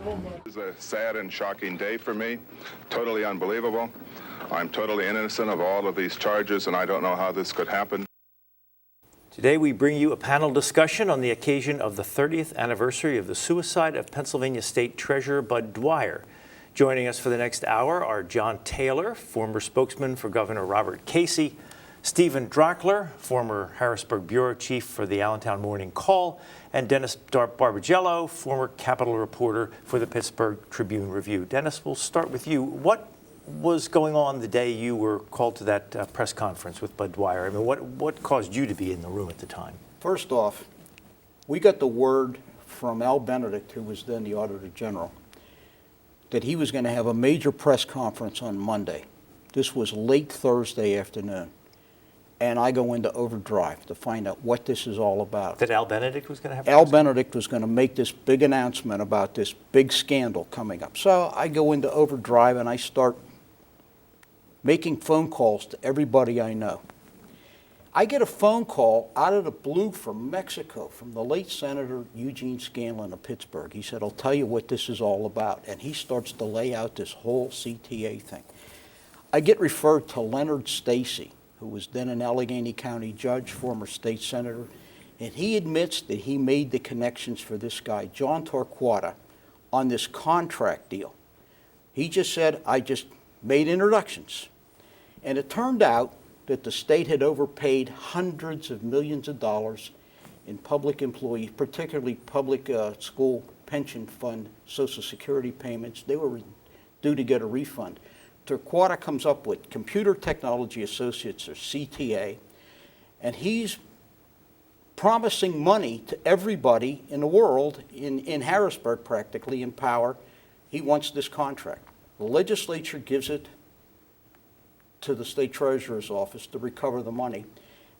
This is a sad and shocking day for me. Totally unbelievable. I'm totally innocent of all of these charges, and I don't know how this could happen. Today we bring you a panel discussion on the occasion of the 30th anniversary of the suicide of Pennsylvania State Treasurer Bud Dwyer. Joining us for the next hour are John Taylor, former spokesman for Governor Robert Casey, Stephen Drachler, former Harrisburg Bureau Chief for the Allentown Morning Call, and Dennis Barbagello, former Capitol reporter for the Pittsburgh Tribune-Review. Dennis, we'll start with you. What was going on the day you were called to that press conference with Bud Dwyer? I mean, what caused you to be in the room at the time? First off, we got the word from Al Benedict, who was then the Auditor General, that he was going to have a major press conference on Monday. This was late Thursday afternoon. And I go into overdrive to find out what this is all about. That Al Benedict was going to have? Al Benedict was going to make this big announcement about this big scandal coming up. So I go into overdrive and I start making phone calls to everybody I know. I get a phone call out of the blue from Mexico, from the late Senator Eugene Scanlon of Pittsburgh. He said, "I'll tell you what this is all about." And he starts to lay out this whole CTA thing. I get referred to Leonard Stacy, who was then an Allegheny County judge, former state senator, and he admits that he made the connections for this guy, John Torquata, on this contract deal. He just said, "I just made introductions." And it turned out that the state had overpaid hundreds of millions of dollars in public employees, particularly public school pension fund, Social Security payments. They were due to get a refund. Torquata comes up with Computer Technology Associates, or CTA, and he's promising money to everybody in the world, in Harrisburg practically, in power. He wants this contract. The legislature gives it to the state treasurer's office to recover the money.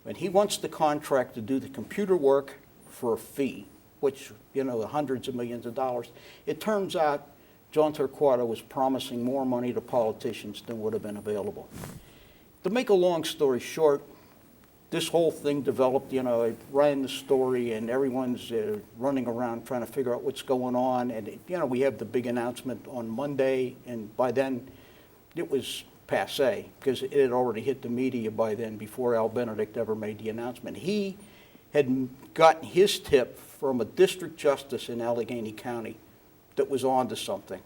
And he wants the contract to do the computer work for a fee, which, you know, hundreds of millions of dollars. It turns out John Torquata was promising more money to politicians than would have been available. To make a long story short, this whole thing developed, you know, I ran the story and everyone's running around trying to figure out what's going on. And, you know, we have the big announcement on Monday, and by then it was passé because it had already hit the media by then before Al Benedict ever made the announcement. He had gotten his tip from a district justice in Allegheny County that was on to something.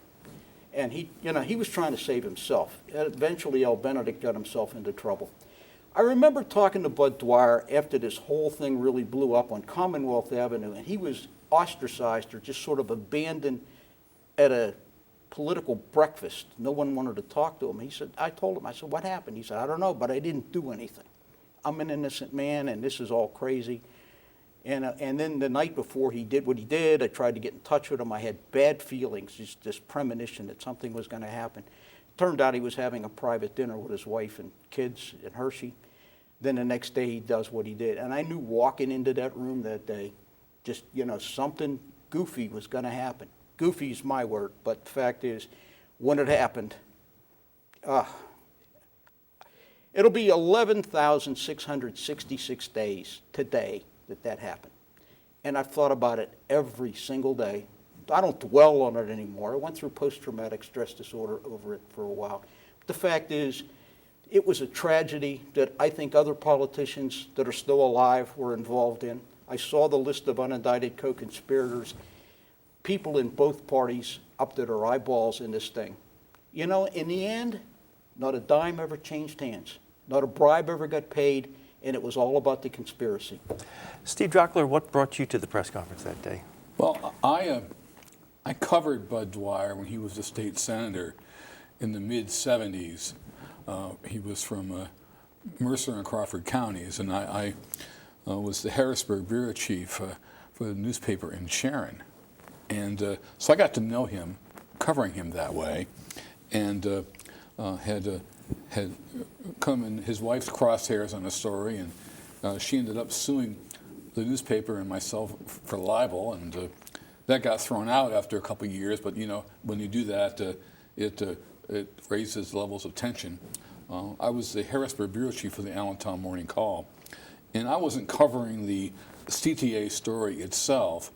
And he, you know, he was trying to save himself. And eventually Al Benedict got himself into trouble. I remember talking to Bud Dwyer after this whole thing really blew up on Commonwealth Avenue, and he was ostracized or just sort of abandoned at a political breakfast. No one wanted to talk to him. He said, I told him, I said, "What happened?" He said, "I don't know, but I didn't do anything. I'm an innocent man, and this is all crazy." And then the night before he did what he did, I tried to get in touch with him. I had bad feelings, just this premonition that something was going to happen. Turned out he was having a private dinner with his wife and kids in Hershey. Then the next day he does what he did. And I knew walking into that room that day, just, you know, something goofy was going to happen. Goofy is my word, but the fact is, when it happened, it'll be 11,666 days today that happened. And I've thought about it every single day. I don't dwell on it anymore. I went through post-traumatic stress disorder over it for a while. But the fact is, it was a tragedy that I think other politicians that are still alive were involved in. I saw the list of unindicted co-conspirators, people in both parties up to their eyeballs in this thing. You know, in the end, not a dime ever changed hands. Not a bribe ever got paid. And it was all about the conspiracy. Steve Drachler, what brought you to the press conference that day? Well, I covered Bud Dwyer when he was a state senator in the mid-'70s. He was from Mercer and Crawford counties, and I was the Harrisburg Bureau Chief for the newspaper in Sharon. And so I got to know him, covering him that way, and had come in his wife's crosshairs on a story, and she ended up suing the newspaper and myself for libel, and that got thrown out after a couple of years. But you know, when you do that, it raises levels of tension. I was the Harrisburg Bureau Chief for the Allentown Morning Call, and I wasn't covering the CTA story itself,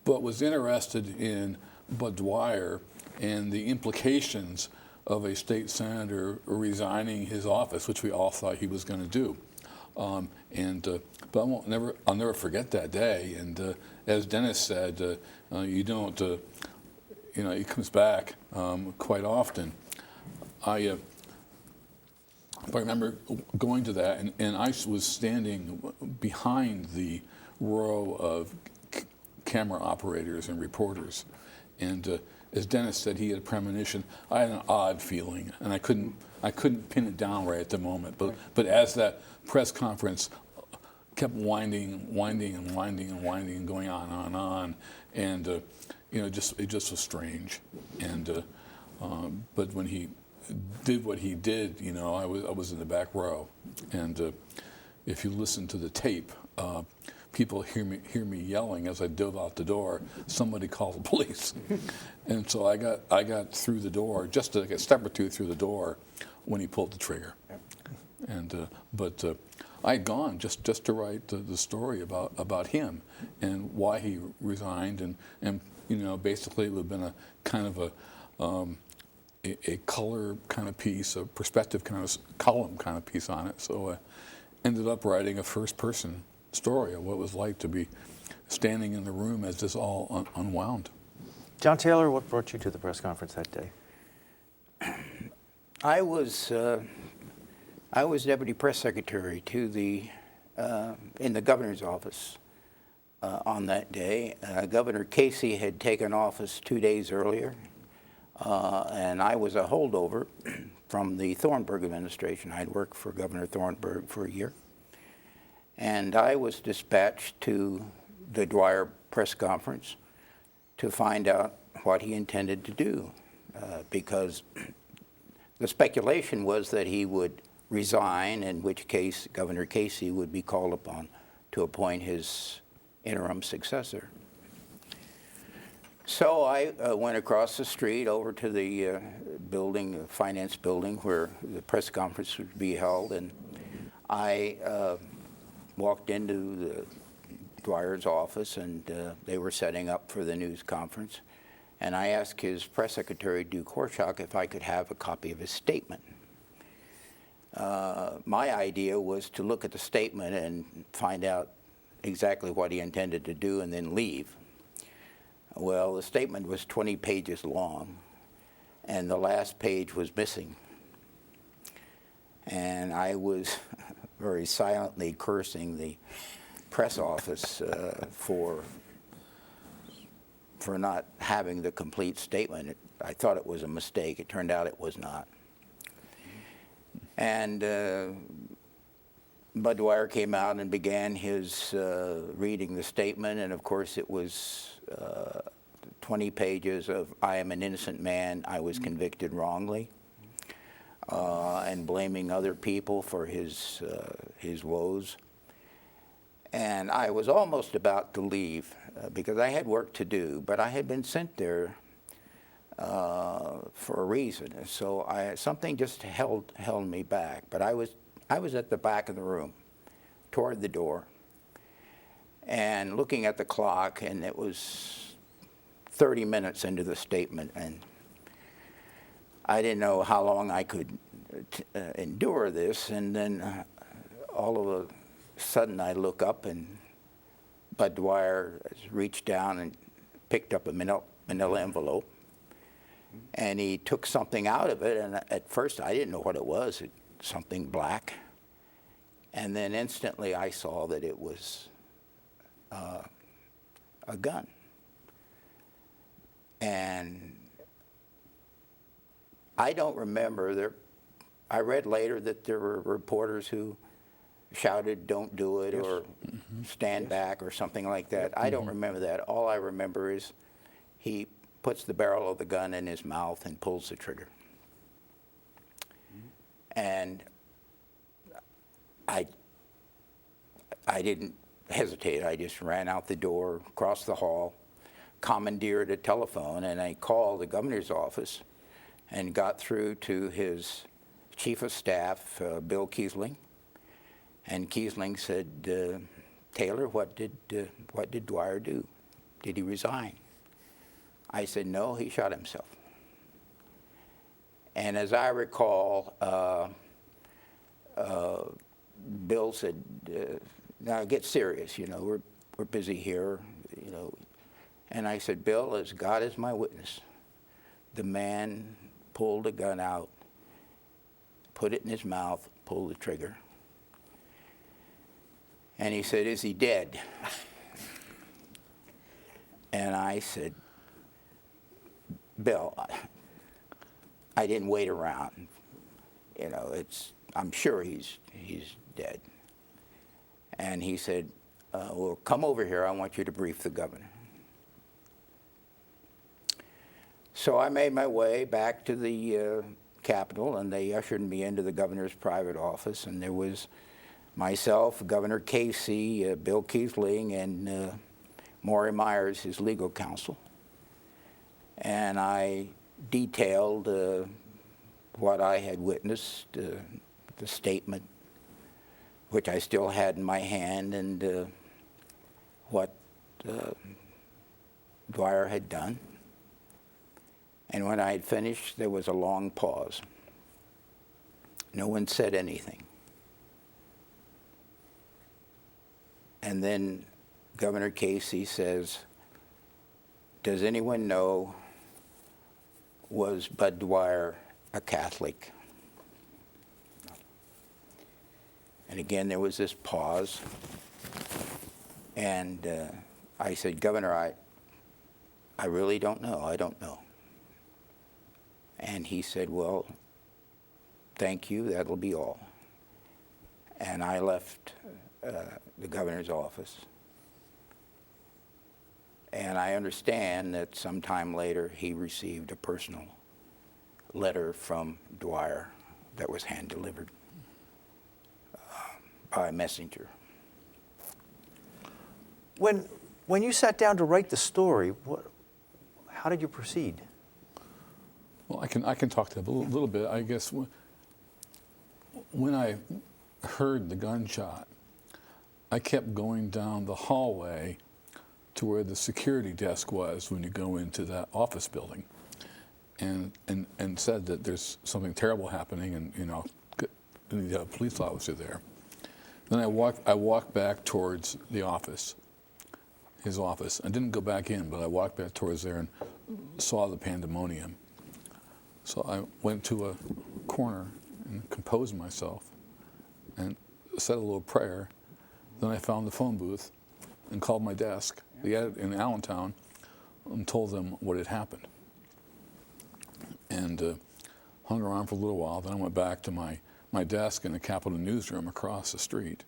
but was interested in Bud Dwyer and the implications of a state senator resigning his office, which we all thought he was going to do. But I'll never forget that day. And as Dennis said, you don't, he comes back quite often. I remember going to that, and I was standing behind the row of camera operators and reporters. And as Dennis said, he had a premonition. I had an odd feeling, and I couldn't pin it down right at the moment. But as that press conference kept winding and going on, and it just was strange. And but when he did what he did, I was in the back row, and if you listen to the tape, people hear me yelling as I dove out the door, "Somebody call the police!" And so I got through the door, just like a step or two through the door, when he pulled the trigger. And but I had gone just to write the story about him and why he resigned, and basically it would have been a kind of a color kind of piece, a perspective kind of column kind of piece on it. So I ended up writing a first-person story of what it was like to be standing in the room as this all unwound. John Taylor, what brought you to the press conference that day? I was deputy press secretary to in the governor's office on that day. Governor Casey had taken office 2 days earlier, and I was a holdover from the Thornburg administration. I'd worked for Governor Thornburg for a year. And I was dispatched to the Dwyer press conference to find out what he intended to do, because the speculation was that he would resign, in which case Governor Casey would be called upon to appoint his interim successor. So I went across the street over to the building, the finance building, where the press conference would be held, and I walked into the Dwyer's office, and they were setting up for the news conference. And I asked his press secretary, Duke Horshock, if I could have a copy of his statement. My idea was to look at the statement and find out exactly what he intended to do and then leave. Well, the statement was 20 pages long, and the last page was missing. And I was very silently cursing the press office for not having the complete statement. I thought it was a mistake. It turned out it was not. And Bud Dwyer came out and began his reading the statement, and of course it was 20 pages of "I am an innocent man, I was convicted wrongly," and blaming other people for his woes. And I was almost about to leave because I had work to do, but I had been sent there for a reason. And so something just held me back. But I was at the back of the room, toward the door, and looking at the clock, and it was 30 minutes into the statement, and I didn't know how long I could endure this. And then all of a sudden I look up, and Bud Dwyer has reached down and picked up a manila envelope, and he took something out of it, and at first I didn't know what it was, something black. And then instantly I saw that it was a gun. And I don't remember, I read later that there were reporters who shouted, "Don't do it," yes, or "Stand back," or something like that. I don't remember that. All I remember is he puts the barrel of the gun in his mouth and pulls the trigger. And I didn't hesitate. I just ran out the door, across the hall, commandeered a telephone, and I called the governor's office and got through to his chief of staff, Bill Kiesling. And Kiesling said, "Taylor, what did Dwyer do? Did he resign?" I said, no, he shot himself. And as I recall, Bill said, now get serious, you know, we're busy here, you know. And I said, Bill, as God is my witness, the man pulled a gun out, put it in his mouth, pulled the trigger. And he said, is he dead? And I said, Bill, I didn't wait around. You know, I'm sure he's dead. And he said, well, come over here. I want you to brief the governor. So I made my way back to the Capitol, and they ushered me into the governor's private office, and there was myself, Governor Casey, Bill Keithling, and Maury Myers, his legal counsel. And I detailed what I had witnessed, the statement, which I still had in my hand, and what Dwyer had done. And when I had finished, there was a long pause. No one said anything. And then Governor Casey says, does anyone know, was Bud Dwyer a Catholic? And again, there was this pause. And I said, Governor, I really don't know. I don't know. And he said, well, thank you. That'll be all. And I left the governor's office. And I understand that sometime later he received a personal letter from Dwyer that was hand-delivered by a messenger. When you sat down to write the story, how did you proceed? Well, I can talk to that a little bit. I guess when I heard the gunshot, I kept going down the hallway to where the security desk was when you go into that office building, and said that there's something terrible happening, and you know, the police officer there. Then I walked back towards the office, his office. I didn't go back in, but I walked back towards there and saw the pandemonium. So I went to a corner and composed myself and said a little prayer. Then I found the phone booth and called my desk in Allentown and told them what had happened. And hung around for a little while. Then I went back to my desk in the Capitol newsroom across the street.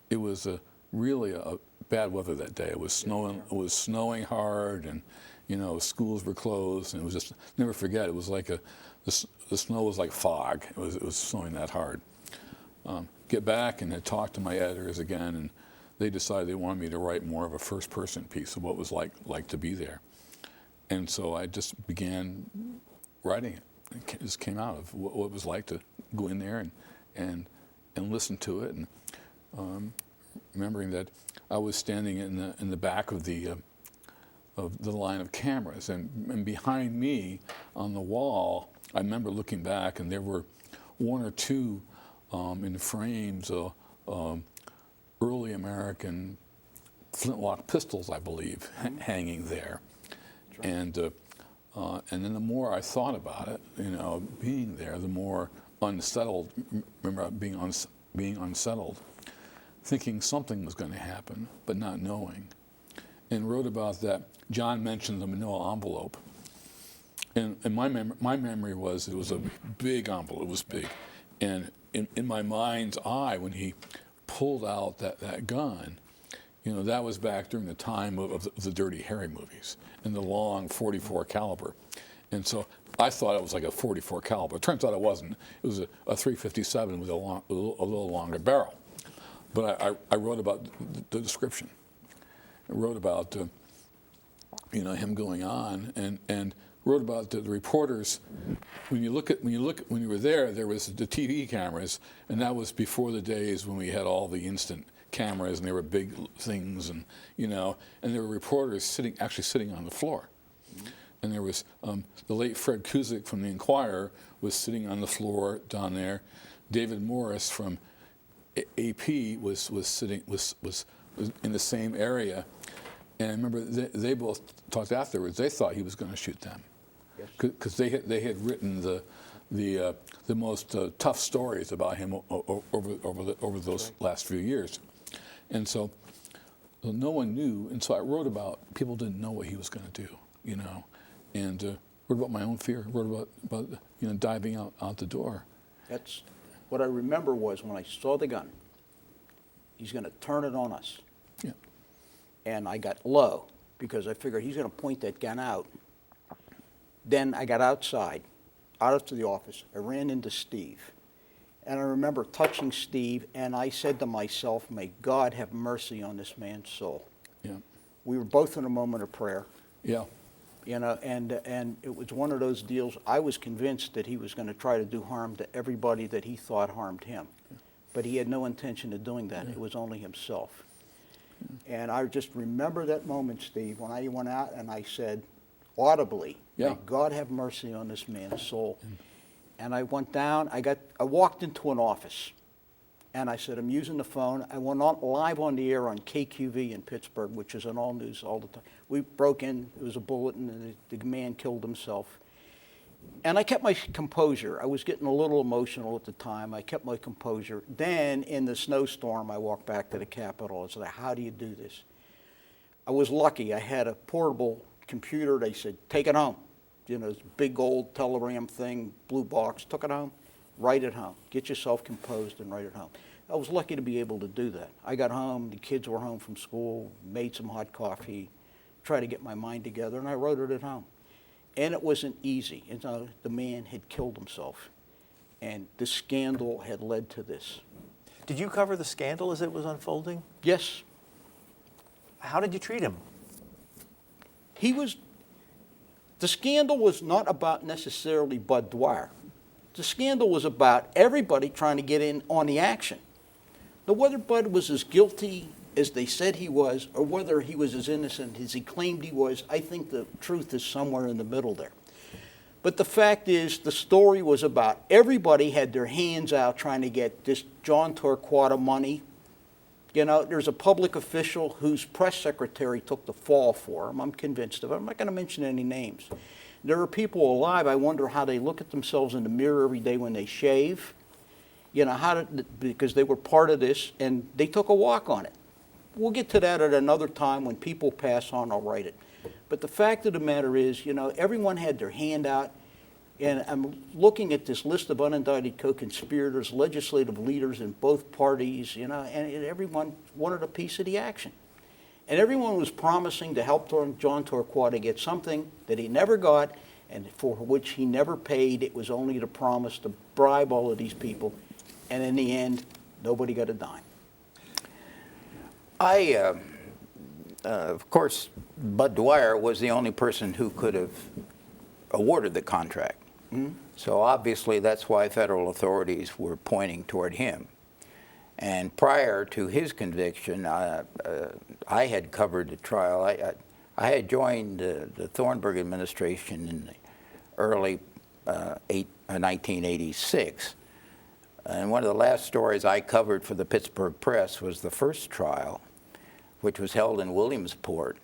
It was really a bad weather that day. It was snowing. It was snowing hard, and you know, schools were closed, and it was just, never forget, it was like the snow was like fog. It was snowing that hard. Get back and had talked to my editors again, and they decided they wanted me to write more of a first-person piece of what it was like to be there. And so I just began writing it. It just came out of what it was like to go in there and listen to it, and remembering that I was standing in the back of the line of cameras, and behind me on the wall, I remember looking back, and there were one or two in frames early American flintlock pistols, I believe, hanging there. And then the more I thought about it, you know, being there, the more unsettled. Remember being unsettled, thinking something was going to happen, but not knowing. And wrote about that. John mentioned the manila envelope. And my memory was it was a big envelope. It was big. And in my mind's eye, when he pulled out that gun, you know, that was back during the time of the Dirty Harry movies and the long .44 caliber. And so I thought it was like a .44 caliber. It turns out it wasn't. It was a .357 with a little longer barrel. But I wrote about the description. I wrote about you know, him going on, and wrote about the reporters. When you were there was the TV cameras, and that was before the days when we had all the instant cameras, and they were big things, and you know, and there were reporters actually sitting on the floor, and there was the late Fred Kuzik from the Enquirer was sitting on the floor down there. David Morris from AP was in the same area, and I remember they both talked afterwards. They thought he was going to shoot them, because they had written the most tough stories about him over those last few years, and so no one knew. And so I wrote about people didn't know what he was going to do, you know, and wrote about my own fear. Wrote about you know, diving out the door. That's what I remember was when I saw the gun, he's going to turn it on us. Yeah. And I got low because I figured he's going to point that gun out. Then I got outside, out to the office. I ran into Steve. And I remember touching Steve, and I said to myself, may God have mercy on this man's soul. Yeah. We were both in a moment of prayer. Yeah. You know, and it was one of those deals. I was convinced that he was going to try to do harm to everybody that he thought harmed him. But he had no intention of doing that. It was only himself. And I just remember that moment, Steve, when I went out and I said audibly, may God have mercy on this man's soul. And I went down, I walked into an office, and I said, I'm using the phone. I went on live on the air on KQV in Pittsburgh, which is an all news all the time. We broke in, it was a bulletin, and the man killed himself. And I kept my composure. I was getting a little emotional at the time. I kept my composure. Then, in the snowstorm, I walked back to the Capitol. I said, how do you do this? I was lucky. I had a portable computer. They said, take it home. You know, this big old telegram thing, blue box. Took it home. Write it home. Get yourself composed and write it home. I was lucky to be able to do that. I got home. The kids were home from school. Made some hot coffee. Tried to get my mind together, and I wrote it at home. And it wasn't easy. You know, the man had killed himself, and the scandal had led to this. Did you cover the scandal as it was unfolding? Yes. How did you treat him? The scandal was not about necessarily Bud Dwyer. The scandal was about everybody trying to get in on the action. Now, whether Bud was as guilty as they said he was, or whether he was as innocent as he claimed he was, I think the truth is somewhere in the middle there. But the fact is, the story was about everybody had their hands out trying to get this John Torquato money. You know, there's a public official whose press secretary took the fall for him. I'm convinced of it. I'm not going to mention any names. There are people alive, I wonder how they look at themselves in the mirror every day when they shave. You know, because they were part of this, and they took a walk on it. We'll get to that at another time when people pass on, I'll write it. But the fact of the matter is, you know, everyone had their hand out, and I'm looking at this list of unindicted co-conspirators, legislative leaders in both parties, you know, and everyone wanted a piece of the action. And everyone was promising to help John Torquato get something that he never got and for which he never paid. It was only the promise to bribe all of these people. And in the end, nobody got a dime. Of course, Bud Dwyer was the only person who could have awarded the contract. Mm-hmm. So obviously that's why federal authorities were pointing toward him. And prior to his conviction, I had covered the trial. I had joined the Thornburg administration in the early 1986. And one of the last stories I covered for the Pittsburgh Press was the first trial, which was held in Williamsport,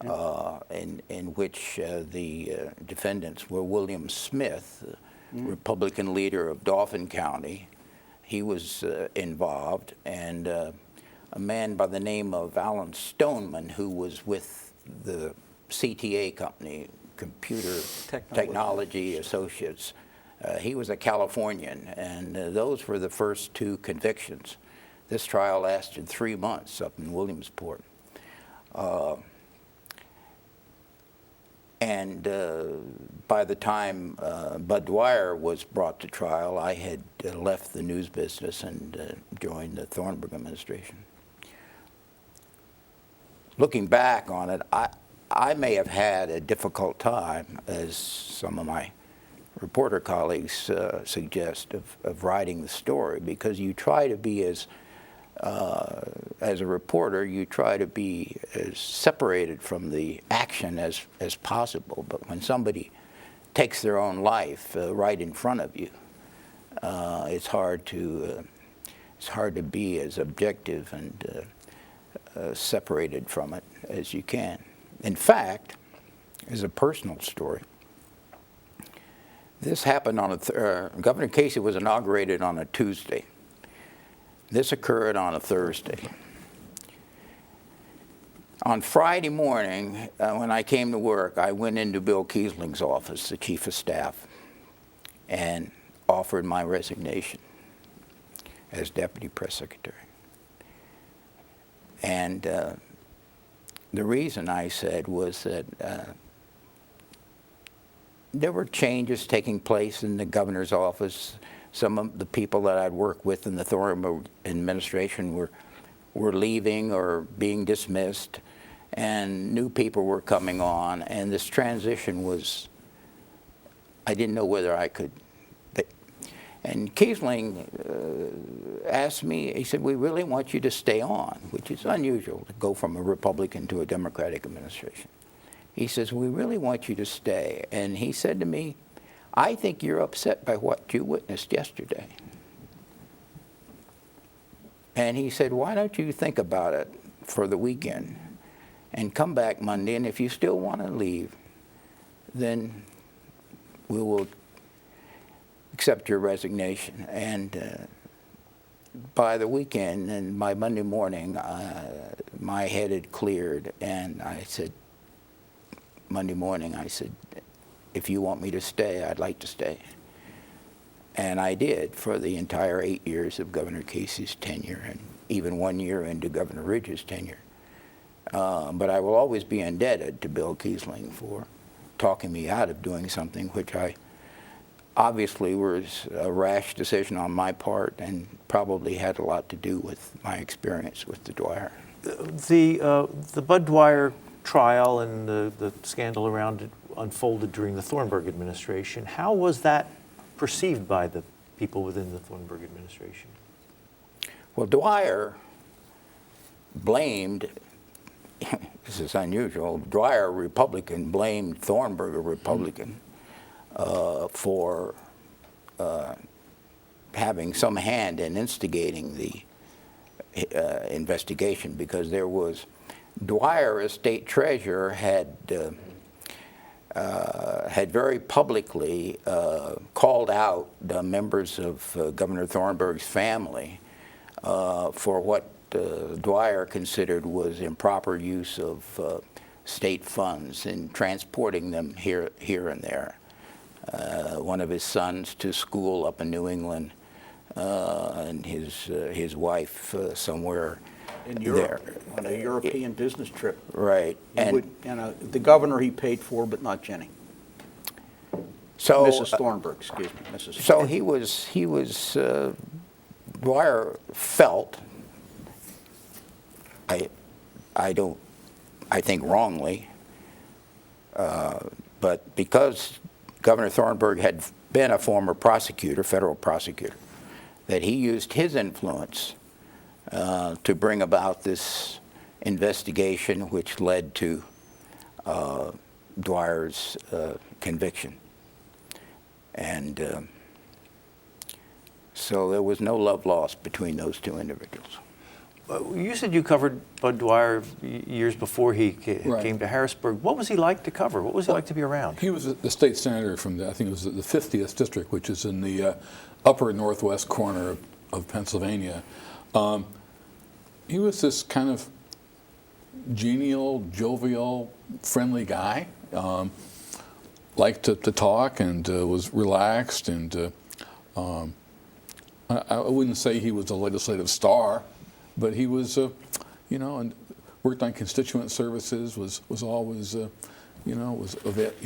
in which the defendants were William Smith, Republican leader of Dauphin County. He was involved, and a man by the name of Alan Stoneman, who was with the CTA company, Computer Technology Associates. He was a Californian, and those were the first two convictions. This trial lasted 3 months up in Williamsport. And by the time Bud Dwyer was brought to trial, I had left the news business and joined the Thornburg administration. Looking back on it, I may have had a difficult time, as some of my reporter colleagues suggest, of writing the story, because you try to be as as a reporter, you try to be as separated from the action as possible. But when somebody takes their own life right in front of you, it's hard to be as objective and separated from it as you can. In fact, as a personal story, this happened on Governor Casey was inaugurated on a Tuesday. This occurred on a Thursday. On Friday morning, when I came to work, I went into Bill Kiesling's office, the chief of staff, and offered my resignation as deputy press secretary. And the reason I said was that there were changes taking place in the governor's office. Some of the people that I'd worked with in the Thornburg administration were leaving or being dismissed, and new people were coming on, and this transition was, I didn't know whether I could. And Kiesling asked me, he said, we really want you to stay on, which is unusual to go from a Republican to a Democratic administration. He says, we really want you to stay. And he said to me, I think you're upset by what you witnessed yesterday. And he said, why don't you think about it for the weekend and come back Monday, and if you still want to leave, then we will accept your resignation. And by the weekend and by Monday morning, my head had cleared, and I said, Monday morning, I said, if you want me to stay, I'd like to stay. And I did for the entire 8 years of Governor Casey's tenure, and even 1 year into Governor Ridge's tenure. But I will always be indebted to Bill Kiesling for talking me out of doing something which I obviously was a rash decision on my part and probably had a lot to do with my experience with the Dwyer. The Bud Dwyer trial and the scandal around it unfolded during the Thornburg administration. How was that perceived by the people within the Thornburg administration? Well, Dwyer blamed, this is unusual, Dwyer, a Republican, blamed Thornburg, a Republican, for having some hand in instigating the investigation, because there was, Dwyer, as state treasurer, had very publicly called out the members of Governor Thornburg's family for what Dwyer considered was improper use of state funds in transporting them here and there. One of his sons to school up in New England, and his wife somewhere In Europe, there. on a European business trip. Right. And The governor he paid for, but not Jenny. so Mrs. Thornburg, excuse me, Mrs. So he was Dwyer felt, I think wrongly, but because Governor Thornburg had been a former prosecutor, federal prosecutor, that he used his influence to bring about this investigation, which led to Dwyer's conviction. And so there was no love lost between those two individuals. You said you covered Bud Dwyer years before he Right. came to Harrisburg. What was he like to cover? What was he like to be around? He was the state senator from I think it was the 50th district, which is in the upper northwest corner of Pennsylvania. He was this kind of genial, jovial, friendly guy. Liked to talk and was relaxed, and I wouldn't say he was a legislative star, but he was, and worked on constituent services. Was always, he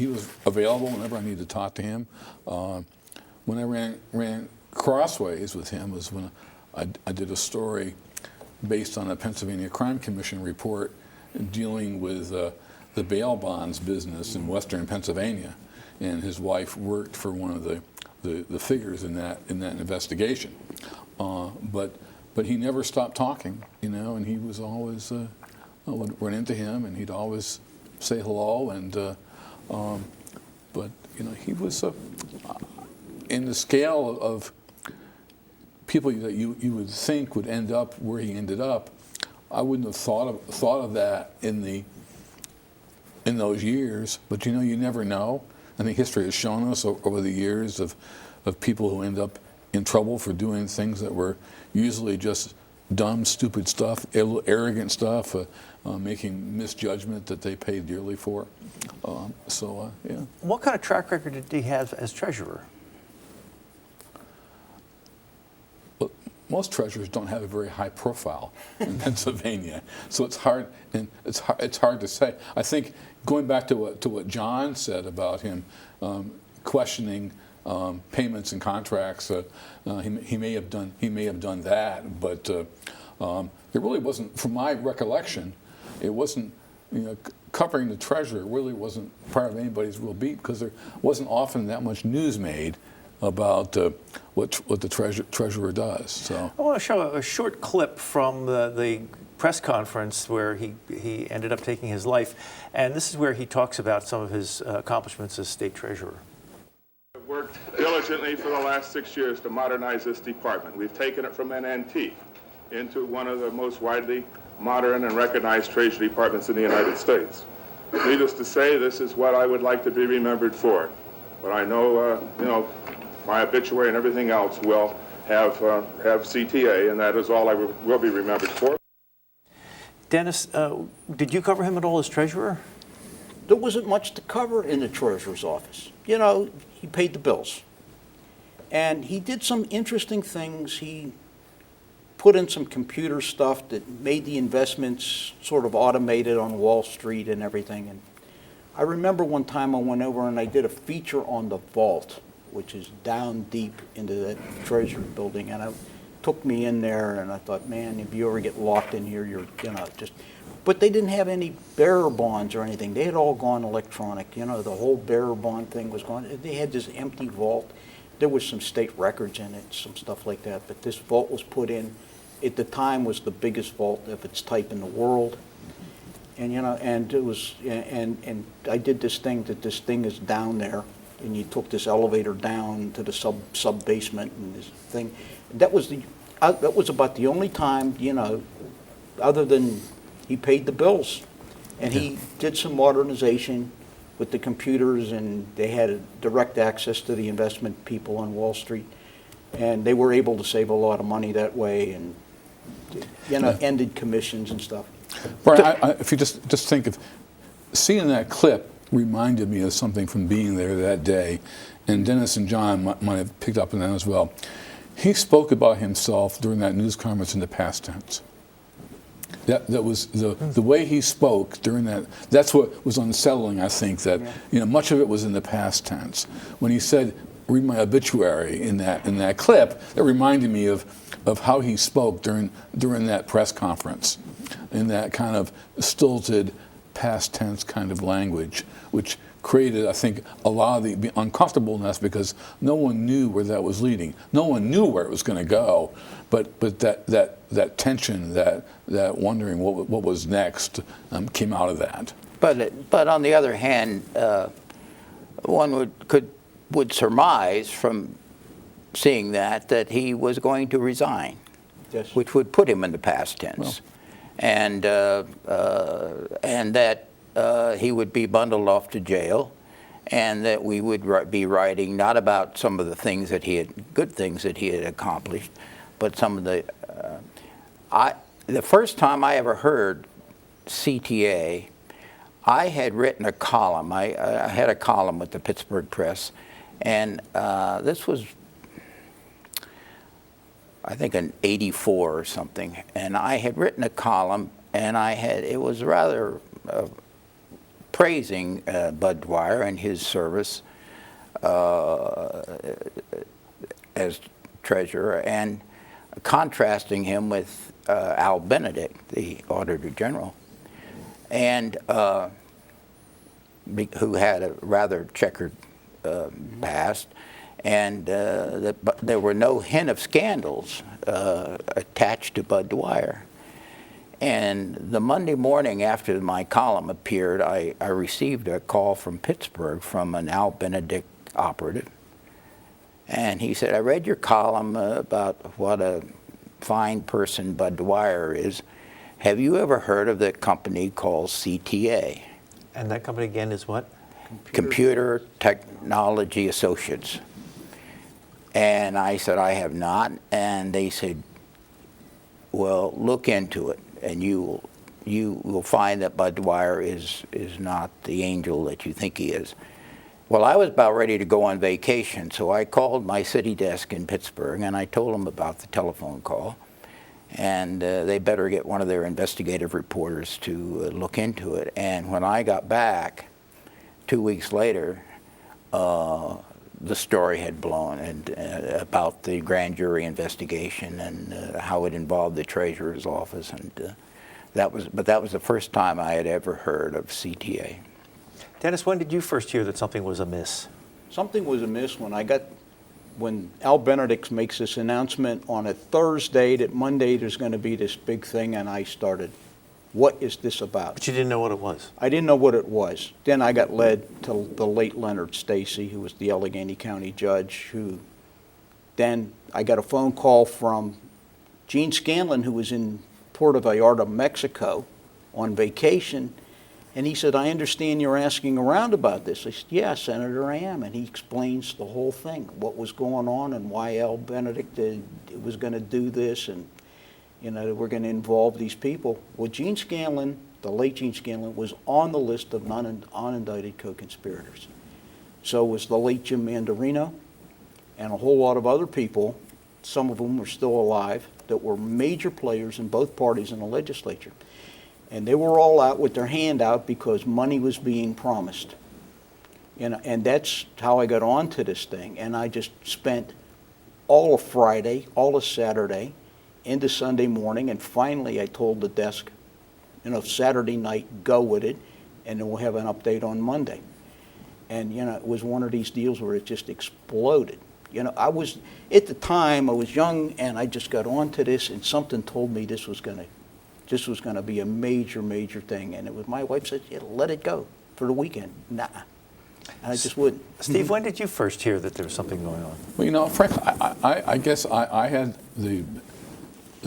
was available whenever I needed to talk to him. When I ran crossways with him was when I did a story based on a Pennsylvania Crime Commission report dealing with the bail bonds business in western Pennsylvania, and his wife worked for one of the figures in that investigation. But but he never stopped talking, and he was always, I would run into him, and he'd always say hello, and but he was in the scale of people that you would think would end up where he ended up. I wouldn't have thought of that in those years, but you never know. I think history has shown us over the years of people who end up in trouble for doing things that were usually just dumb, stupid stuff, arrogant stuff, making misjudgment that they paid dearly for. Yeah. What kind of track record did he have as treasurer? Well, most treasurers don't have a very high profile in Pennsylvania, so it's hard to say. I think going back to what John said about him questioning payments and contracts, he may have done that, but it really wasn't, from my recollection, it wasn't, covering the treasurer really wasn't part of anybody's real beat, because there wasn't often that much news made about what the treasurer does. So I want to show a short clip from the press conference where he ended up taking his life, and this is where he talks about some of his accomplishments as state treasurer. I've worked diligently for the last 6 years to modernize this department. We've taken it from an antique into one of the most widely modern and recognized treasury departments in the United States. Needless to say, this is what I would like to be remembered for. But I know, my obituary and everything else will have CTA, and that is all I will be remembered for. Dennis, did you cover him at all as treasurer? There wasn't much to cover in the treasurer's office. He paid the bills. And he did some interesting things. He put in some computer stuff that made the investments sort of automated on Wall Street and everything. And I remember one time I went over and I did a feature on the vault, which is down deep into that treasury building. And it took me in there, and I thought, man, if you ever get locked in here, you're, just... But they didn't have any bearer bonds or anything. They had all gone electronic. The whole bearer bond thing was gone. They had this empty vault. There was some state records in it, some stuff like that. But this vault was put in. At the time, was the biggest vault of its type in the world. And and it was, and I did this thing that this thing is down there, and you took this elevator down to the sub basement and this thing. That was about the only time, other than he paid the bills, and he did some modernization with the computers, and they had direct access to the investment people on Wall Street, and they were able to save a lot of money that way, and ended commissions and stuff. Brian, if you just think of seeing that clip, reminded me of something from being there that day, and Dennis and John might have picked up on that as well. He spoke about himself during that news conference in the past tense. That was the way he spoke during that. That's what was unsettling. I think that much of it was in the past tense. When he said, "Read my obituary" in that clip, that reminded me of how he spoke during that press conference, in that kind of stilted past tense kind of language, which created, I think, a lot of the uncomfortableness, because no one knew where that was leading. No one knew where it was going to go, but that tension, that wondering what was next, came out of that. But on the other hand, one would surmise from seeing that he was going to resign, Yes. which would put him in the past tense, Well. and that he would be bundled off to jail, and that we would be writing not about some of the things good things that he had accomplished, but some of the first time I ever heard CTA, I had written a column. I had a column with the Pittsburgh Press, and this was, I think, in '84 or something. And I had written a column, and it was rather praising Bud Dwyer and his service as treasurer, and contrasting him with Al Benedict, the Auditor General, and who had a rather checkered past, And but there were no hint of scandals attached to Bud Dwyer. And the Monday morning after my column appeared, I received a call from Pittsburgh from an Al Benedict operative. And he said, I read your column about what a fine person Bud Dwyer is. Have you ever heard of the company called CTA? And that company again is what? Computer Technology Associates. And I said, I have not. And they said, well, look into it, and you will find that Bud Dwyer is not the angel that you think he is. Well, I was about ready to go on vacation, so I called my city desk in Pittsburgh, and I told them about the telephone call. And they better get one of their investigative reporters to look into it. And when I got back 2 weeks later, the story had blown, and about the grand jury investigation and how it involved the treasurer's office, and that was the first time I had ever heard of CTA. Dennis, when did you first hear that something was amiss? Something was amiss when Al Benedict makes this announcement on a Thursday that Monday there's going to be this big thing, and I started, what is this about? But you didn't know what it was. I didn't know what it was. Then I got led to the late Leonard Stacy, who was the Allegheny County judge, then I got a phone call from Gene Scanlon, who was in Puerto Vallarta, Mexico, on vacation, and he said, I understand you're asking around about this. I said, yeah, Senator, I am. And he explains the whole thing, what was going on and why Al Benedict was going to do this, and we're going to involve these people. Well, Gene Scanlon, the late Gene Scanlon, was on the list of unindicted co-conspirators. So was the late Jim Mandarino and a whole lot of other people, some of whom were still alive, that were major players in both parties in the legislature. And they were all out with their hand out because money was being promised. And that's how I got onto this thing. And I just spent all of Friday, all of Saturday, into Sunday morning, and finally I told the desk, Saturday night, go with it, and then we'll have an update on Monday. And, it was one of these deals where it just exploded. At the time, I was young, and I just got onto this, and something told me this was going to be a major, major thing. And it was, my wife said, yeah, let it go for the weekend. Nah. And I just wouldn't. Steve, when did you first hear that there was something going on? Well, Frank, I guess I had the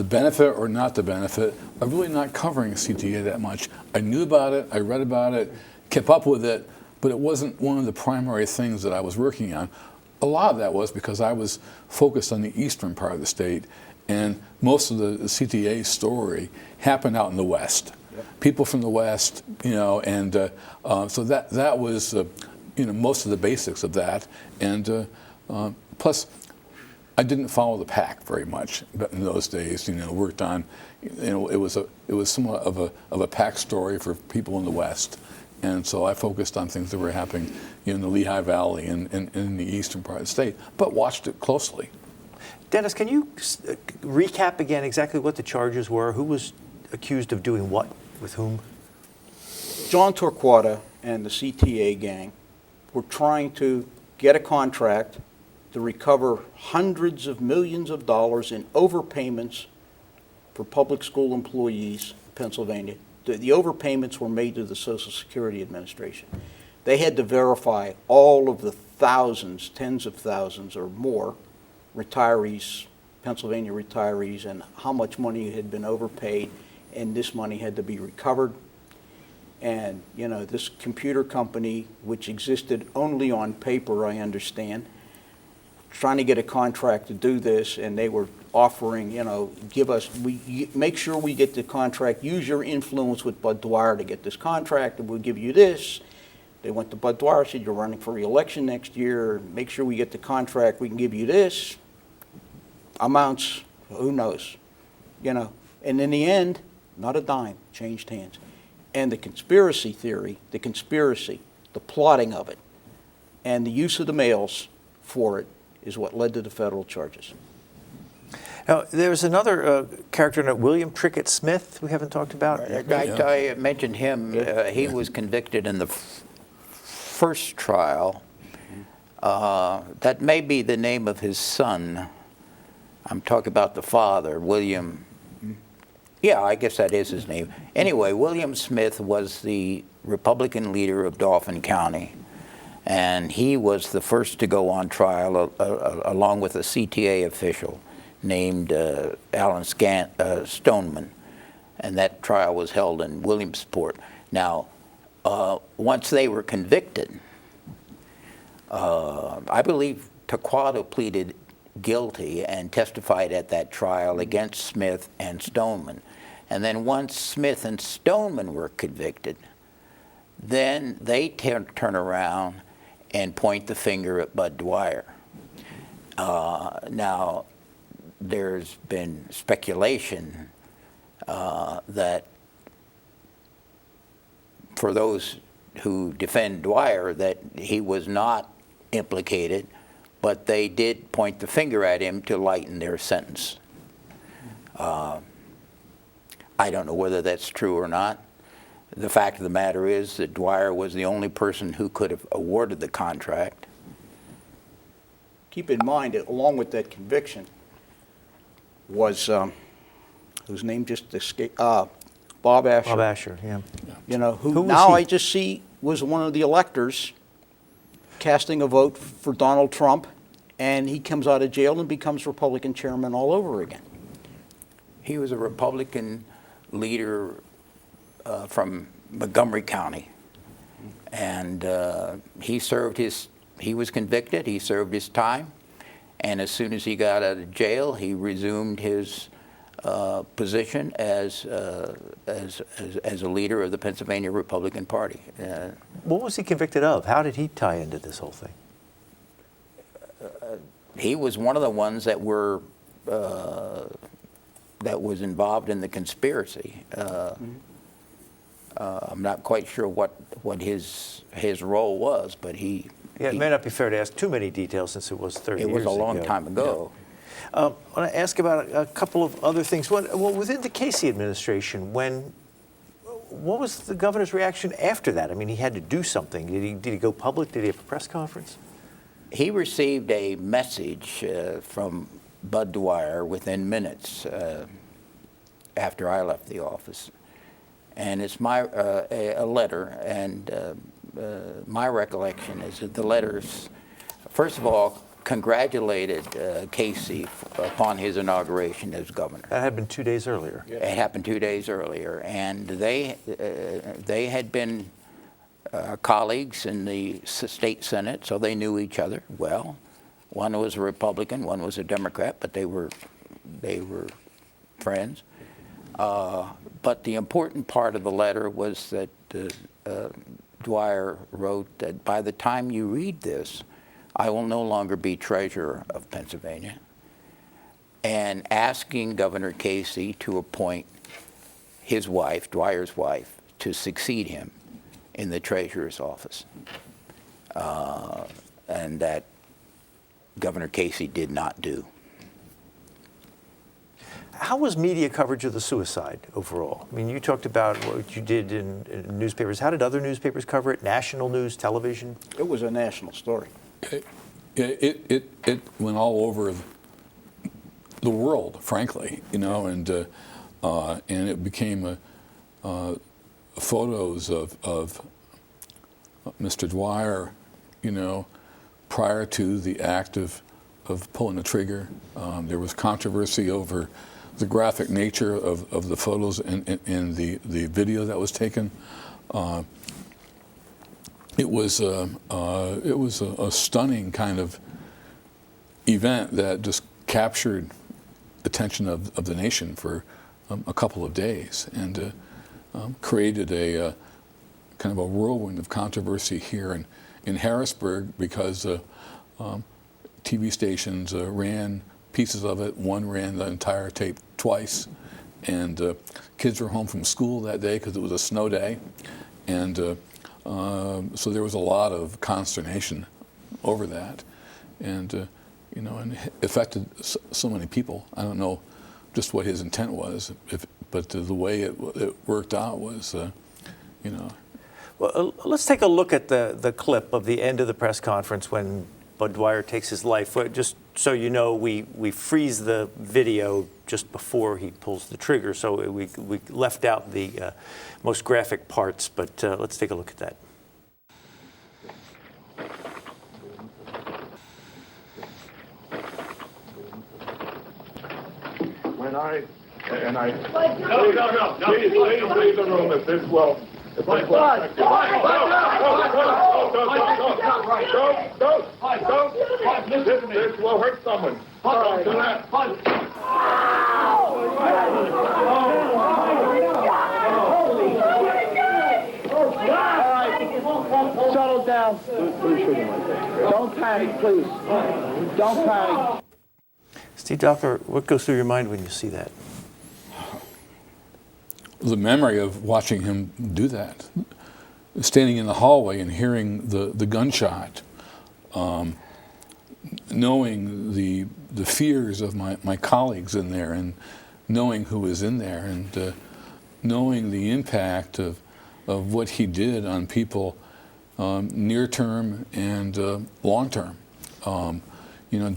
benefit or not the benefit of really not covering CTA that much. I knew about it, I read about it, kept up with it, but it wasn't one of the primary things that I was working on. A lot of that was because I was focused on the eastern part of the state, and most of the CTA story happened out in the West. Yep. People from the West, and so that was, most of the basics of that. And plus, I didn't follow the pack very much in those days. Worked on, it was somewhat of a pack story for people in the West, and so I focused on things that were happening in the Lehigh Valley and in the eastern part of the state, but watched it closely. Dennis, can you recap again exactly what the charges were? Who was accused of doing what with whom? John Torquata and the CTA gang were trying to get a contract to recover hundreds of millions of dollars in overpayments for public school employees in Pennsylvania. The overpayments were made to the Social Security Administration. They had to verify all of the thousands, tens of thousands or more retirees, Pennsylvania retirees, and how much money had been overpaid, and this money had to be recovered. And, this computer company, which existed only on paper, I understand, trying to get a contract to do this, and they were offering, make sure we get the contract, use your influence with Bud Dwyer to get this contract, and we'll give you this. They went to Bud Dwyer, said, you're running for re-election next year, make sure we get the contract, we can give you this. Amounts, who knows, And in the end, not a dime, changed hands. And the conspiracy theory, the plotting of it, and the use of the mails for it is what led to the federal charges. Now, there's another character in it, William Trickett Smith, we haven't talked about. I mentioned him. He was convicted in the first trial That may be the name of his son. I'm talking about the father, William. Yeah, I guess that is his name. Anyway, William Smith was the Republican leader of Dauphin County, and he was the first to go on trial along with a CTA official named Alan Stoneman, and that trial was held in Williamsport. Now, once they were convicted, I believe Torquato pleaded guilty and testified at that trial against Smith and Stoneman. And then once Smith and Stoneman were convicted, then they turn around and point the finger at Bud Dwyer. Now, there's been speculation that for those who defend Dwyer that he was not implicated, but they did point the finger at him to lighten their sentence. I don't know whether that's true or not. The fact of the matter is that Dwyer was the only person who could have awarded the contract. Keep in mind that along with that conviction was, whose name just escaped, Bob Asher. Bob Asher, yeah. You know, Who who was now he? I just see was one of the electors casting a vote for Donald Trump, and he comes out of jail and becomes Republican chairman all over again. He was a Republican leader from Montgomery County, and he was convicted, he served his time, and as soon as he got out of jail, he resumed his position as a leader of the Pennsylvania Republican Party. What was he convicted of? How did he tie into this whole thing? He was one of the ones that were that was involved in the conspiracy. I'm not quite sure what his role was, but he. Yeah, it may not be fair to ask too many details since it was 30 years ago. It was a long time ago. I want to ask about a couple of other things. Well, within the Casey administration, what was the governor's reaction after that? I mean, he had to do something. Did he go public? Did he have a press conference? He received a message from Bud Dwyer within minutes after I left the office, and it's a letter. And my recollection is that the letters, first of all, congratulated Casey upon his inauguration as governor. That had been 2 days earlier. It happened 2 days earlier, and they had been colleagues in the state Senate, so they knew each other well. One was a Republican, one was a Democrat, but they were friends. But the important part of the letter was that Dwyer wrote that by the time you read this, I will no longer be treasurer of Pennsylvania, and asking Governor Casey to appoint his wife, Dwyer's wife, to succeed him in the treasurer's office. And that Governor Casey did not do. How was media coverage of the suicide overall? I mean, you talked about what you did in newspapers. How did other newspapers cover it? National news, television? It was a national story. It went all over the world, frankly, you know, and it became photos of Mr. Dwyer, you know, prior to the act of pulling the trigger. There was controversy over the graphic nature of the photos and the video that was taken. It was a stunning kind of event that just captured attention of the nation for a couple of days, and created a kind of a whirlwind of controversy here in Harrisburg, because TV stations ran pieces of it. One ran the entire tape twice, and kids were home from school that day because it was a snow day, and so there was a lot of consternation over that, and you know, and it affected so many people. I don't know just what his intent was, but the way it worked out was, you know. Well, let's take a look at the clip of the end of the press conference when Bud Dwyer takes his life. Just so you know, we freeze the video just before he pulls the trigger, so we left out the most graphic parts, but let's take a look at that. No. Please leave the room if this will. Don't. This will hurt someone. Don't do that. Settle down. Don't panic, please. Don't panic. Steve Drachler, what goes through your mind when you see that? The memory of watching him do that, standing in the hallway and hearing the gunshot, knowing the fears of my colleagues in there, and knowing who was in there, and knowing the impact of what he did on people near term and long term.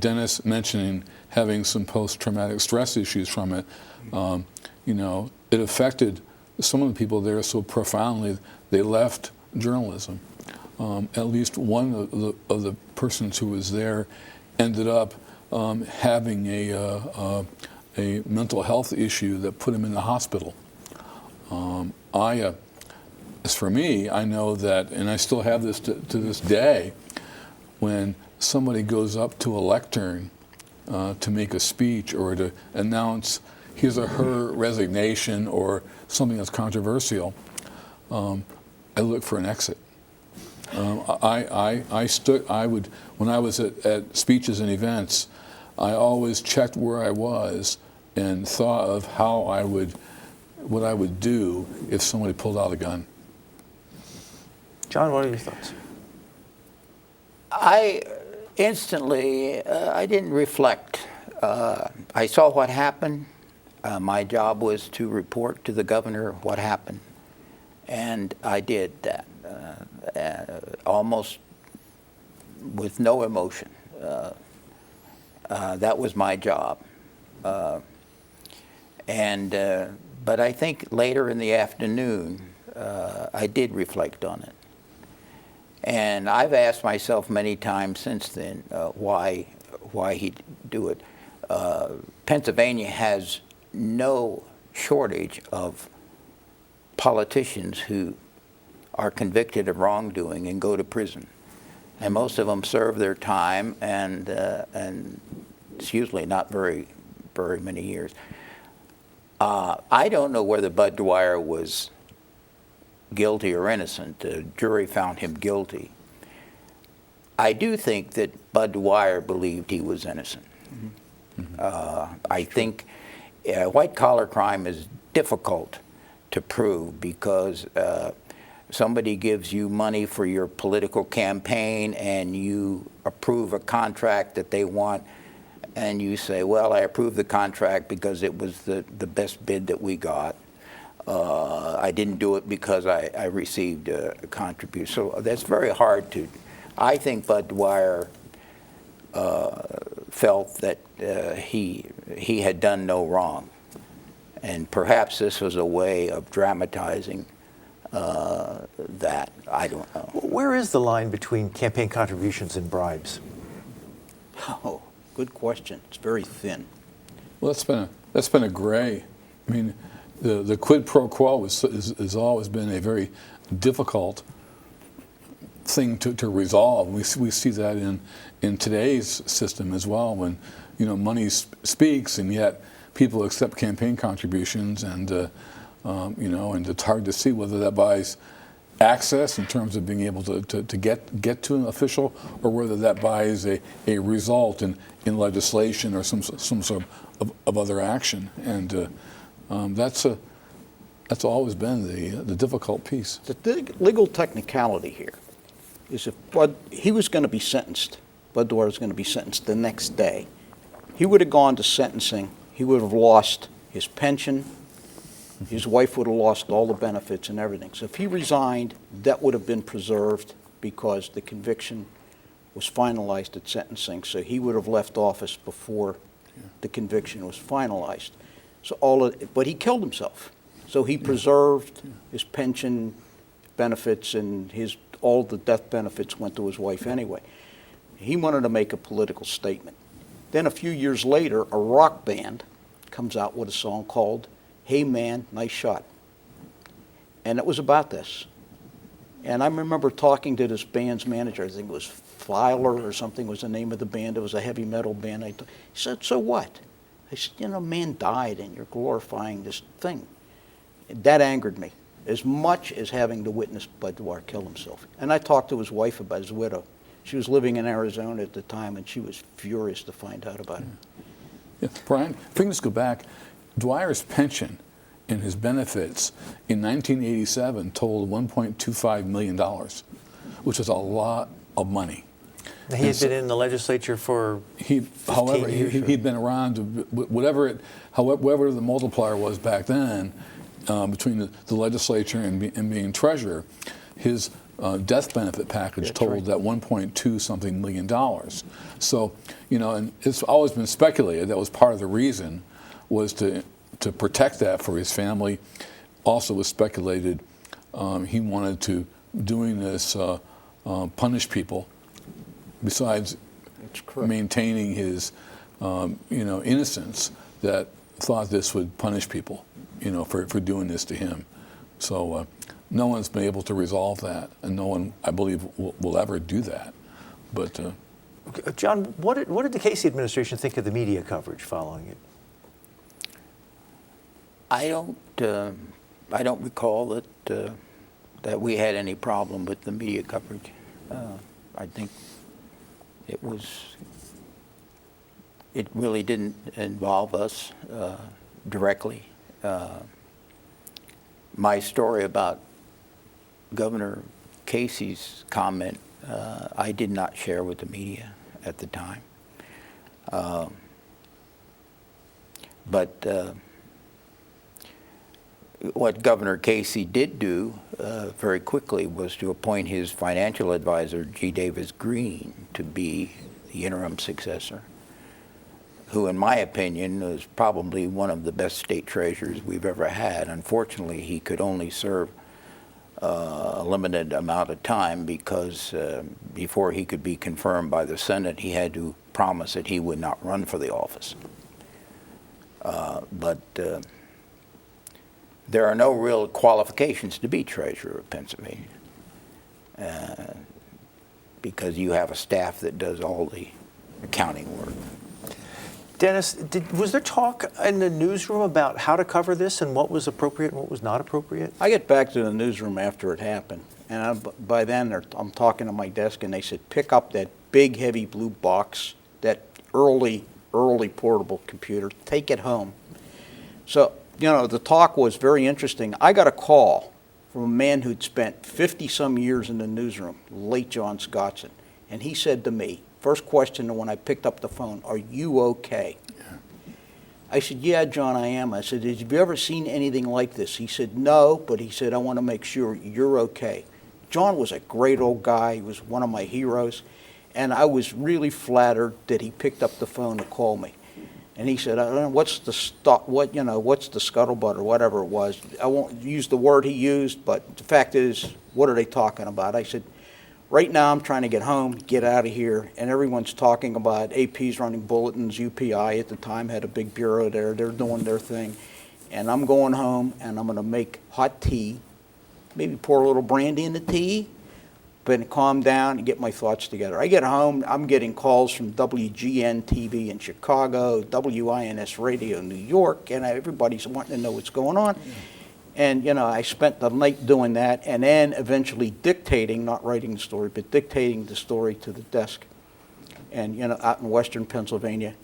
Dennis mentioning having some post-traumatic stress issues from it. It affected some of the people there so profoundly they left journalism. At least one of the persons who was there ended up having a mental health issue that put him in the hospital. As for me, I know that, and I still have this to this day, when somebody goes up to a lectern to make a speech or to announce his or her resignation or something that's controversial, I look for an exit. I would, when I was at speeches and events, I always checked where I was and thought of what I would do if somebody pulled out a gun. John, what are your thoughts? I instantly, I didn't reflect. I saw what happened. My job was to report to the governor what happened, and I did that almost with no emotion. That was my job. But I think later in the afternoon, I did reflect on it. And I've asked myself many times since then why he'd do it. Pennsylvania has no shortage of politicians who are convicted of wrongdoing and go to prison. And most of them serve their time, and it's usually not very many years. I don't know whether Bud Dwyer was guilty or innocent. The jury found him guilty. I do think that Bud Dwyer believed he was innocent. Mm-hmm. I think white-collar crime is difficult to prove because somebody gives you money for your political campaign and you approve a contract that they want, and you say, well, I approve the contract because it was the best bid that we got. I didn't do it because I received a contribution. So that's very hard to. I think Bud Dwyer felt that he had done no wrong, and perhaps this was a way of dramatizing that. I don't know. Where is the line between campaign contributions and bribes? Oh, good question. It's very thin. Well, that's been a gray. I mean, the quid pro quo has always been a very difficult thing to resolve. We see that in today's system as well, when money speaks, and yet people accept campaign contributions, and and it's hard to see whether that buys access in terms of being able to get to an official, or whether that buys a result in legislation or some sort of other action. And that's always been the difficult piece. The legal technicality here is if he was going to be sentenced, Bud Dwyer was going to be sentenced the next day, he would have gone to sentencing, he would have lost his pension, his wife would have lost all the benefits and everything. So if he resigned, that would have been preserved because the conviction was finalized at sentencing, so he would have left office before the conviction was finalized. So but he killed himself. So he preserved his pension benefits, and all the death benefits went to his wife anyway. He wanted to make a political statement. Then a few years later, a rock band comes out with a song called "Hey Man, Nice Shot." And it was about this. And I remember talking to this band's manager, I think it was Filer or something was the name of the band. It was a heavy metal band. He said, "So what?" I said, "Man died and you're glorifying this thing." That angered me as much as having to witness Bud Dwyer kill himself. And I talked to his wife about his widow. She was living in Arizona at the time, and she was furious to find out about it. Yeah. Brian, if we can just go back, Dwyer's pension and his benefits in 1987 totaled $1.25 million, which is a lot of money. He had been in the legislature for 15 years. He'd been around, however the multiplier was back then, between the legislature and being treasurer, his death benefit package totaled that $1.2 something million. So, and it's always been speculated that was part of the reason was to protect that for his family. Also was speculated he wanted to, doing this, punish people, besides maintaining his innocence, that thought this would punish people, for doing this to him. So no one's been able to resolve that, and no one, I believe, will ever do that. But John, what did the Casey administration think of the media coverage following it? I don't recall that we had any problem with the media coverage. I think it really didn't involve us directly. My story about Governor Casey's comment, I did not share with the media at the time. But what Governor Casey did do very quickly was to appoint his financial advisor, G. Davis Green, to be the interim successor, who, in my opinion, was probably one of the best state treasurers we've ever had. Unfortunately, he could only serve a limited amount of time because before he could be confirmed by the Senate, he had to promise that he would not run for the office. But there are no real qualifications to be treasurer of Pennsylvania because you have a staff that does all the accounting work. Dennis, was there talk in the newsroom about how to cover this and what was appropriate and what was not appropriate? I get back to the newsroom after it happened, and by then I'm talking to my desk, and they said, pick up that big, heavy blue box, that early portable computer, take it home. So, the talk was very interesting. I got a call from a man who'd spent 50-some years in the newsroom, late John Scottson, and he said to me, first question when I picked up the phone, "Are you okay?" Yeah. I said, "Yeah, John, I am." I said, "Have you ever seen anything like this?" He said, "No," but he said, "I want to make sure you're okay." John was a great old guy. He was one of my heroes, and I was really flattered that he picked up the phone to call me. And he said, "I don't know, what's the scuttlebutt or whatever it was." I won't use the word he used, but the fact is, what are they talking about? I said, "Right now I'm trying to get home, get out of here, and everyone's talking about AP's running bulletins. UPI at the time had a big bureau there. They're doing their thing. And I'm going home, and I'm going to make hot tea, maybe pour a little brandy in the tea, but calm down and get my thoughts together." I get home, I'm getting calls from WGN TV in Chicago, WINS Radio in New York, and everybody's wanting to know what's going on. And, I spent the night doing that, and then eventually dictating, not writing the story, but dictating the story to the desk, and, out in western Pennsylvania.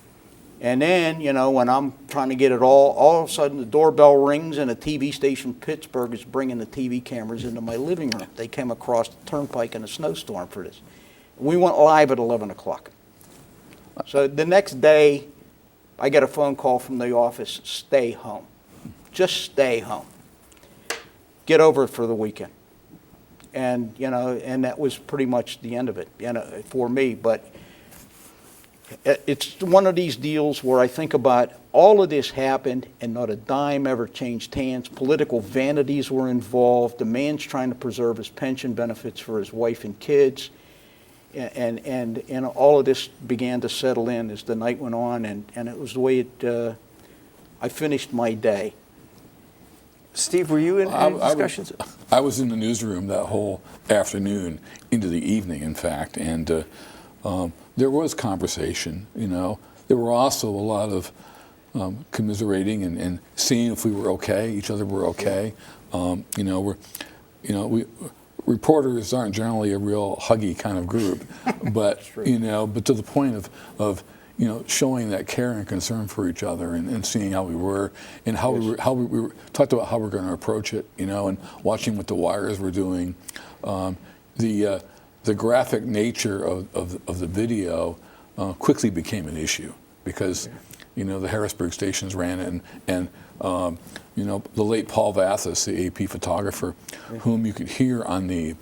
And then, when I'm trying to get it all of a sudden the doorbell rings, and a TV station in Pittsburgh is bringing the TV cameras into my living room. They came across the turnpike in a snowstorm for this. We went live at 11 o'clock. So the next day, I get a phone call from the office, "Stay home. Just stay home. Get over it for the weekend." and you know, and that was pretty much the end of it, you know, for me. But it's one of these deals where I think about all of this happened and not a dime ever changed hands. Political vanities were involved. The man's trying to preserve his pension benefits for his wife and kids. And all of this began to settle in as the night went on, and it was the way I finished my day. Steve, were you in any discussions? I was in the newsroom that whole afternoon into the evening, in fact, and there was conversation, you know. There were also a lot of commiserating and seeing if we were okay, each other were okay. Reporters aren't generally a real huggy kind of group, but but to the point of showing that care and concern for each other and seeing how we were and how we were talked about how we're going to approach it, and watching what the wires were doing. The graphic nature of the video quickly became an issue because the Harrisburg stations ran it, and the late Paul Vathis, the AP photographer, whom you could hear on the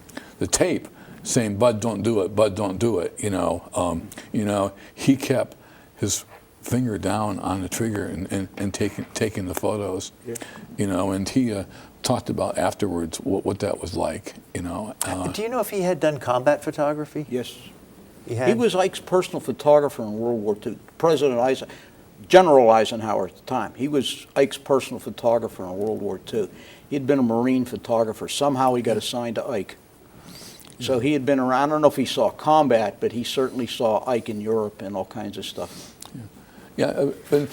tape saying, "Bud, don't do it. Bud, don't do it." He kept his finger down on the trigger and taking the photos. And he talked about afterwards what that was like. Do you know if he had done combat photography? Yes. He was Ike's personal photographer in World War II. General Eisenhower at the time. He was Ike's personal photographer in World War II. He'd been a Marine photographer. Somehow he got assigned to Ike. So he had been around. I don't know if he saw combat, but he certainly saw Ike in Europe and all kinds of stuff. But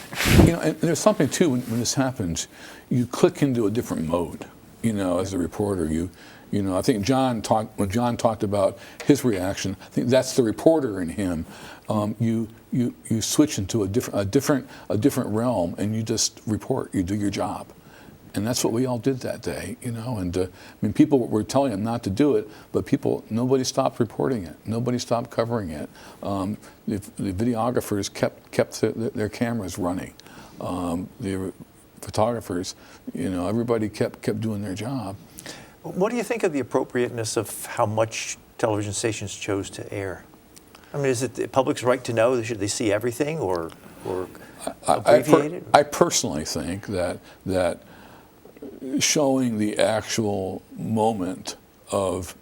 and there's something too when this happens. You click into a different mode. As a reporter, I think when John talked about his reaction, I think that's the reporter in him. You switch into a different realm, and you just report. You do your job, and that's what we all did that day. And people were telling him not to do it, but nobody stopped reporting it. Nobody stopped covering it. The videographers kept their cameras running. The photographers, everybody kept doing their job. What do you think of the appropriateness of how much television stations chose to air? I mean, is it the public's right to know? Should they see everything or abbreviate it? I personally think that showing the actual moment of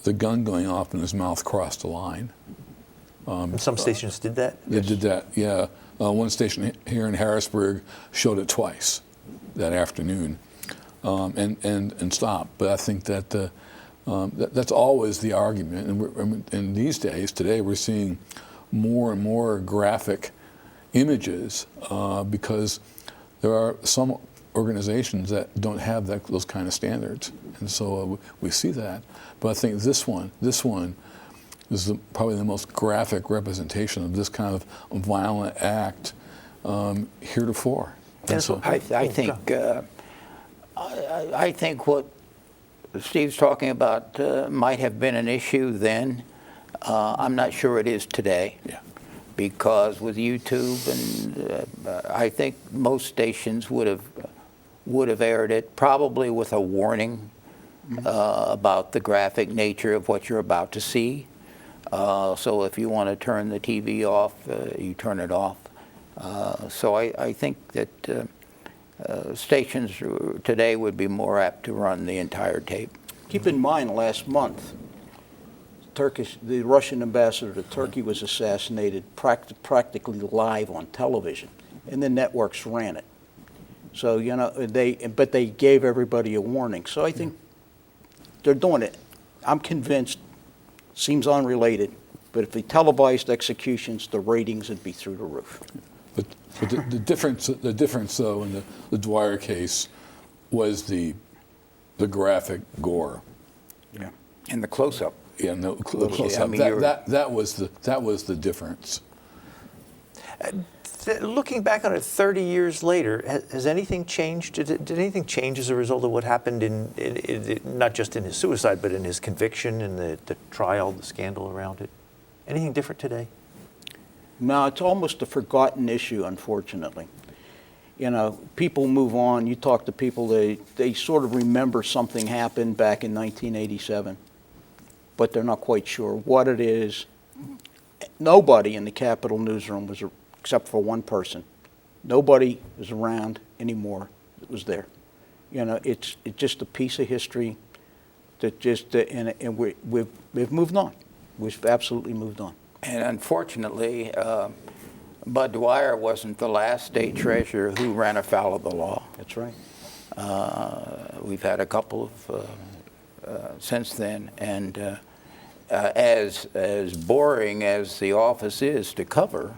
the gun going off in his mouth crossed the line. And some stations did that? They did that, yeah. One station here in Harrisburg showed it twice that afternoon and stopped. But I think that that's always the argument. And these days, today, we're seeing more and more graphic images because there are some organizations that don't have those kind of standards. And so we see that. But I think this one is probably the most graphic representation of this kind of violent act heretofore. And so, I think what Steve's talking about might have been an issue then. I'm not sure it is today. Yeah. Because with YouTube, and I think most stations would have aired it, probably with a warning about the graphic nature of what you're about to see. So if you want to turn the TV off, you turn it off. So I think that stations today would be more apt to run the entire tape. Keep in mind, last month, the Russian ambassador to Turkey was assassinated practically live on television, and the networks ran it. So but they gave everybody a warning. So I think they're doing it. I'm convinced. Seems unrelated, but if they televised executions, the ratings would be through the roof. But the difference though in the Dwyer case was the graphic gore. Yeah, and the close-up. Yeah, the close-up. I mean, that was the difference. Looking back on it 30 years later, has anything changed? Did anything change as a result of what happened in not just in his suicide, but in his conviction and the trial, the scandal around it? Anything different today? No, it's almost a forgotten issue, unfortunately. You know, people move on. You talk to people, they sort of remember something happened back in 1987, but they're not quite sure what it is. Nobody in the Capitol newsroom was, except for one person. Nobody is around anymore that was there. You know, it's just a piece of history that just, and we've moved on. We've absolutely moved on. And unfortunately, Bud Dwyer wasn't the last state treasurer who ran afoul of the law. That's right. We've had a couple of since then, and as boring as the office is to cover,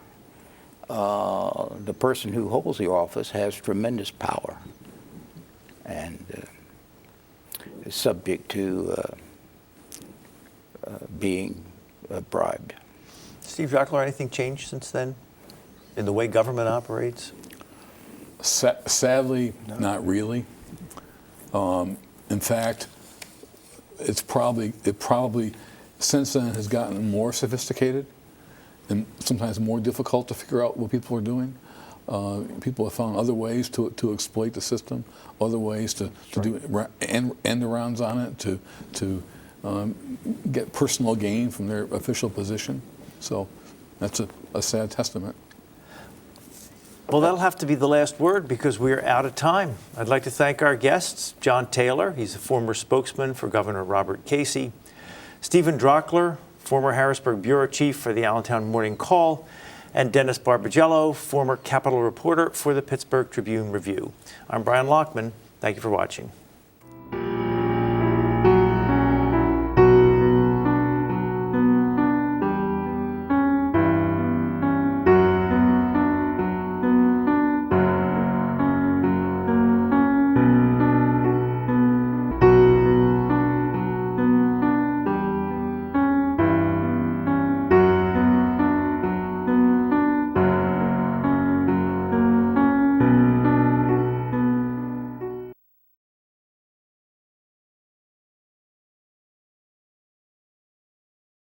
the person who holds the office has tremendous power and is subject to being bribed. Steve Drachler, anything changed since then in the way government operates? Sadly, not really. In fact, it probably since then has gotten more sophisticated and sometimes more difficult to figure out what people are doing. People have found other ways to exploit the system, other ways to do end arounds on it, to get personal gain from their official position. So that's a sad testament. Well, that'll have to be the last word because we're out of time. I'd like to thank our guests, John Taylor, he's a former spokesman for Governor Robert Casey, Stephen Drachler, former Harrisburg Bureau Chief for the Allentown Morning Call, and Dennis Barbagello, former Capitol reporter for the Pittsburgh Tribune-Review. I'm Brian Lockman. Thank you for watching.